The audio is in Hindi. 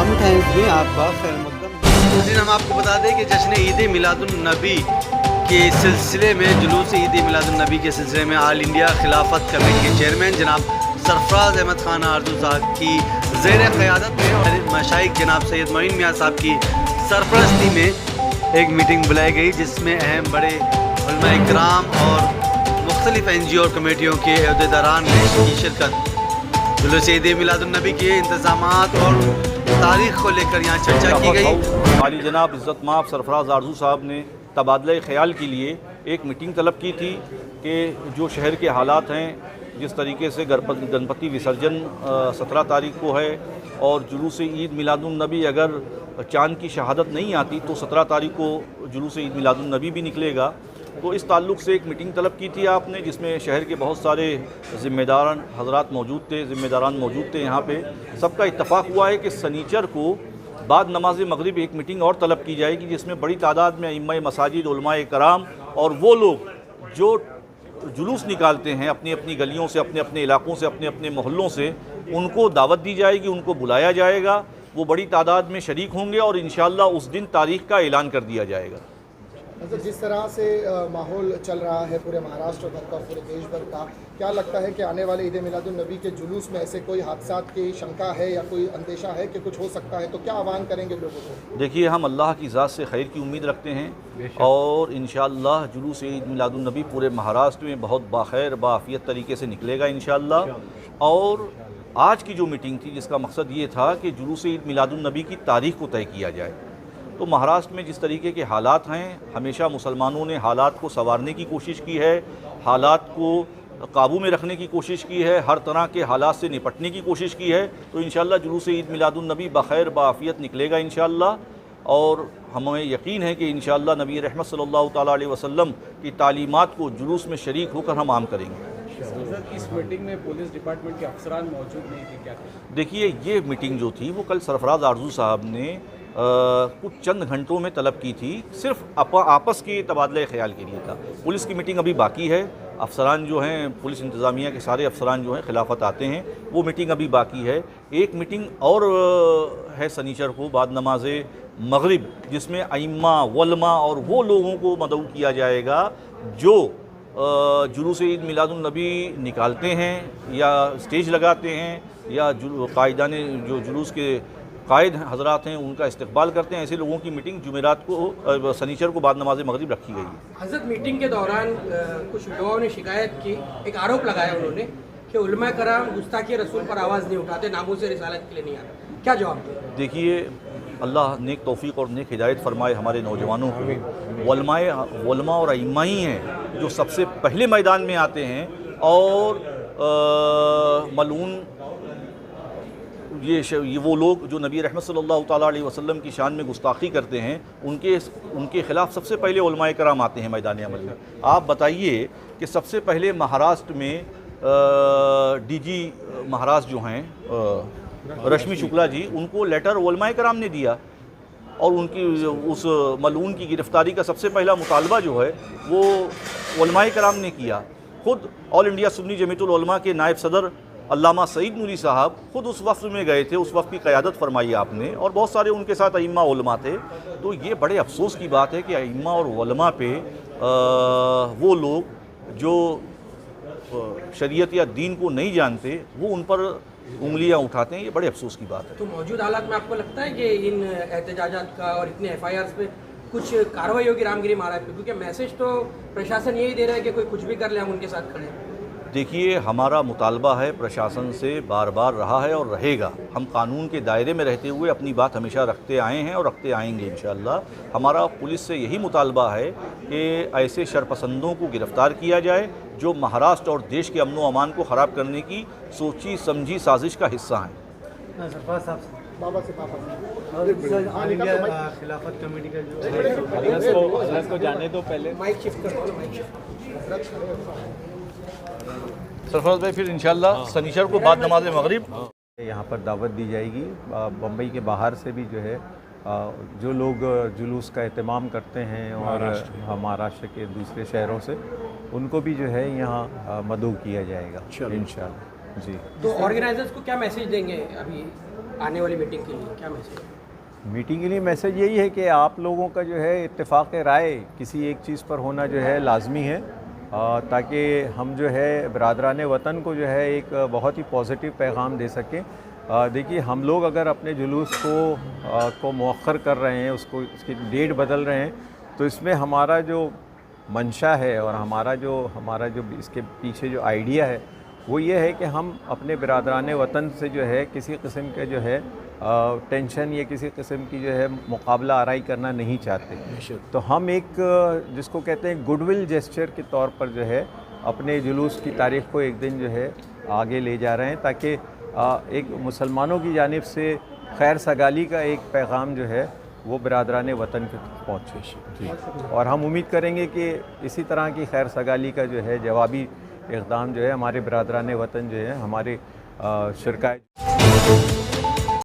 इस्लामी टाइम्स में आपका खैर मकदम। उस दिन हम आपको बता दें कि जश्न ईद मिलादुन्नबी के सिलसिले में जुलूस ईद मिलादुन्नबी के सिलसिले में ऑल इंडिया खिलाफत कमेटी के चेयरमैन जनाब सरफराज अहमद खान आरजू साहब की ज़ेर क़यादत में और मशाइख जनाब सैयद मोइन मियाँ साहब की सरपरस्ती में एक मीटिंग बुलाई गई, जिसमें अहम बड़े उलमा इकराम और मुख्तलिफ NGO और कमेटियों के अहदेदारान ने की शिरकत। जुलूस ईद मिलादुन्नबी के इंतज़ामात और तारीख़ को लेकर यहाँ चर्चा की गई। माली जनाब इज़्ज़त माफ़ सरफराज आरजू साहब ने तबादला ख़याल के लिए एक मीटिंग तलब की थी कि जो शहर के हालात हैं, जिस तरीके से गणपति विसर्जन 17 तारीख को है और जुलूस ईद मिलादुन्नबी अगर चाँद की शहादत नहीं आती तो 17 तारीख को जुलूस ईद मिलादुन्नबी भी निकलेगा। तो इस ताल्लुक़ से एक मीटिंग तलब की थी आपने, जिसमें शहर के बहुत सारे ज़िम्मेदारान हज़रात मौजूद थे, ज़िम्मेदारान मौजूद थे। यहाँ पे सबका इत्तफ़ाक़ हुआ है कि सनीचर को बाद नमाज मगरिब एक मीटिंग और तलब की जाएगी, जिसमें बड़ी तादाद में इमाम मसाजिद उलमाए कराम और वो लोग जो जुलूस निकालते हैं अपनी अपनी गलियों से, अपने अपने इलाक़ों से, अपने अपने मोहल्लों से, उनको दावत दी जाएगी, उनको बुलाया जाएगा। वो बड़ी तादाद में शरीक होंगे और इंशाअल्लाह उस दिन तारीख़ का ऐलान कर दिया जाएगा। जिस तरह से माहौल चल रहा है पूरे महाराष्ट्र भर का, पूरे देश भर का, क्या लगता है कि आने वाले ईद मिलादुन्नबी के जुलूस में ऐसे कोई हादसात की शंका है या कोई अंदेशा है कि कुछ हो सकता है, तो क्या आह्वान करेंगे लोगों को? देखिए, हम अल्लाह की ज़ात से खैर की उम्मीद रखते हैं और इंशाअल्लाह जुलूस ईद मिलादुन्नबी पूरे महाराष्ट्र में बहुत बाखैर बाआफियत तरीके से निकलेगा इंशाअल्लाह। और आज की जो मीटिंग थी, जिसका मकसद ये था कि जुलूस ईद मिलादुन्नबी की तारीख़ को तय किया जाए। तो महाराष्ट्र में जिस तरीके के हालात हैं, हमेशा मुसलमानों ने हालात को संवारने की कोशिश की है, हालात को काबू में रखने की कोशिश की है, हर तरह के हालात से निपटने की कोशिश की है। तो इंशाअल्लाह जुलूस ईद मिलादुन्नबी बखैर बाआफियत निकलेगा इंशाअल्लाह। और हमें यकीन है कि इंशाअल्लाह नबी रहमत सल्लल्लाहु ताला अलैहि वसल्लम की तालीमात को जुलूस में शरीक होकर हम आम करेंगे। इस मीटिंग में पुलिस डिपार्टमेंट के अफसरान मौजूद नहीं थे क्या? देखिए, ये मीटिंग जो थी वो कल सरफराज आरजू साहब ने कुछ चंद घंटों में तलब की थी, सिर्फ आपस के तबादले ख़याल के लिए था। पुलिस की मीटिंग अभी बाकी है। अफसरान जो हैं, पुलिस इंतज़ामिया के सारे अफसरान जो हैं खिलाफत आते हैं, वो मीटिंग अभी बाकी है। एक मीटिंग और है सनीचर को बाद नमाज मगरिब, जिसमें अइम्मा वलमा और वो लोगों को मदऊ किया जाएगा जो जुलूस ईद मिलादुन्नबी निकालते हैं या स्टेज लगाते हैं या कायदाने जो जुलूस के कायद हजरात हैं उनका इस्तकबाल करते हैं। ऐसे लोगों की मीटिंग जुमेरात को सनीचर को बाद नमाज मगरिब रखी गई है। हज़रत मीटिंग के दौरान कुछ लोगों ने शिकायत की, एक आरोप लगाया उन्होंने कि उलमा कराम गुस्ताखी रसूल पर आवाज़ नहीं उठाते, नामूस रिसालत के लिए नहीं आते, क्या जवाब दें? देखिए, अल्लाह नेक तौफीक और नेक हिदायत फरमाए हमारे नौजवानों को। वलमा और अइम्मा ही हैं जो सबसे पहले मैदान में आते हैं और मलून ये वो लोग जो नबी रहमत सल्लल्लाहु ताला अलैहि वसल्लम की शान में गुस्ताखी करते हैं, उनके ख़िलाफ़ सबसे पहले उलमाए कराम आते हैं मैदान अमल में। आप बताइए कि सबसे पहले महाराष्ट्र में DG महाराष्ट्र जो हैं रश्मि शुक्ला जी, उनको लेटर उलमाए कराम ने दिया और उनकी उस मलून की गिरफ़्तारी का सबसे पहला मुतालबा जो है वो उलमाए कराम ने किया। ख़ुद ऑल इंडिया सुन्नी जमीयतुल उलमा के नायब सदर अल्लामा सईद नूरी साहब ख़ुद उस वफ़्त में गए थे, उस वफ़्त की क़यादत फरमाई आपने, और बहुत सारे उनके साथ अइम्मा उलमा थे। तो ये बड़े अफसोस की बात है कि अइम्मा और उलमा पे वो लोग जो शरीयत या दीन को नहीं जानते वो उन पर उंगलियां उठाते हैं। ये बड़े अफसोस की बात है। तो मौजूद हालात में आपको लगता है कि इन एहतजाजात का और इतने FIRs पे कुछ कार्रवाई होगी रामगिरी महाराज पे? क्योंकि मैसेज तो प्रशासन यही दे रहा है कि कोई कुछ भी कर ले हम उनके साथ खड़े हैं। देखिए, हमारा मुतालबा है प्रशासन से, बार बार रहा है और रहेगा। हम कानून के दायरे में रहते हुए अपनी बात हमेशा रखते आए हैं और रखते आएंगे इंशाअल्लाह। हमारा पुलिस से यही मुतालबा है कि ऐसे शरपसंदों को गिरफ़्तार किया जाए जो महाराष्ट्र और देश के अमन व अमान को ख़राब करने की सोची समझी साजिश का हिस्सा हैं। खिलाफत कमेटी का जो जाने दो पहले माइक शिफ्ट कर दो, माइक शिफ्ट। सरफराज भाई, फिर इंशाअल्लाह सनीचर को बाद नमाज मगरिब यहाँ पर दावत दी जाएगी। बम्बई के बाहर से भी जो है जो लोग जुलूस का एहतमाम करते हैं और महाराष्ट्र के दूसरे शहरों से, उनको भी जो है यहाँ मदऊ किया जाएगा इंशाअल्लाह। जी, तो ऑर्गेनाइजर्स को क्या मैसेज देंगे अभी? आने वाली मीटिंग के लिए क्या मैसेज? मीटिंग के लिए मैसेज यही है कि आप लोगों का जो है इत्तेफाक राय किसी एक चीज़ पर होना जो है लाजमी है, ताकि हम जो है बरादरान वतन को जो है एक बहुत ही पॉजिटिव पैगाम दे सकें। देखिए, हम लोग अगर अपने जुलूस को मौखर कर रहे हैं, उसकी डेट बदल रहे हैं, तो इसमें हमारा जो मंशा है और हमारा जो इसके पीछे जो आइडिया है वो ये है कि हम अपने बिरादरान वतन से जो है किसी किस्म के जो है टेंशन या किसी किस्म की जो है मुकाबला आराई करना नहीं चाहते। तो हम एक जिसको कहते हैं गुडविल जेस्चर के तौर पर जो है अपने जुलूस की तारीख़ को एक दिन जो है आगे ले जा रहे हैं, ताकि एक मुसलमानों की जानिब से खैर सगाली का एक पैगाम जो है वो बिरादरान वतन तक पहुँचे। जी, और हम उम्मीद करेंगे कि इसी तरह की खैर सगाली का जो है जवाबी इक़दाम जो है हमारे बिरादरान वतन जो है हमारे शिरकाए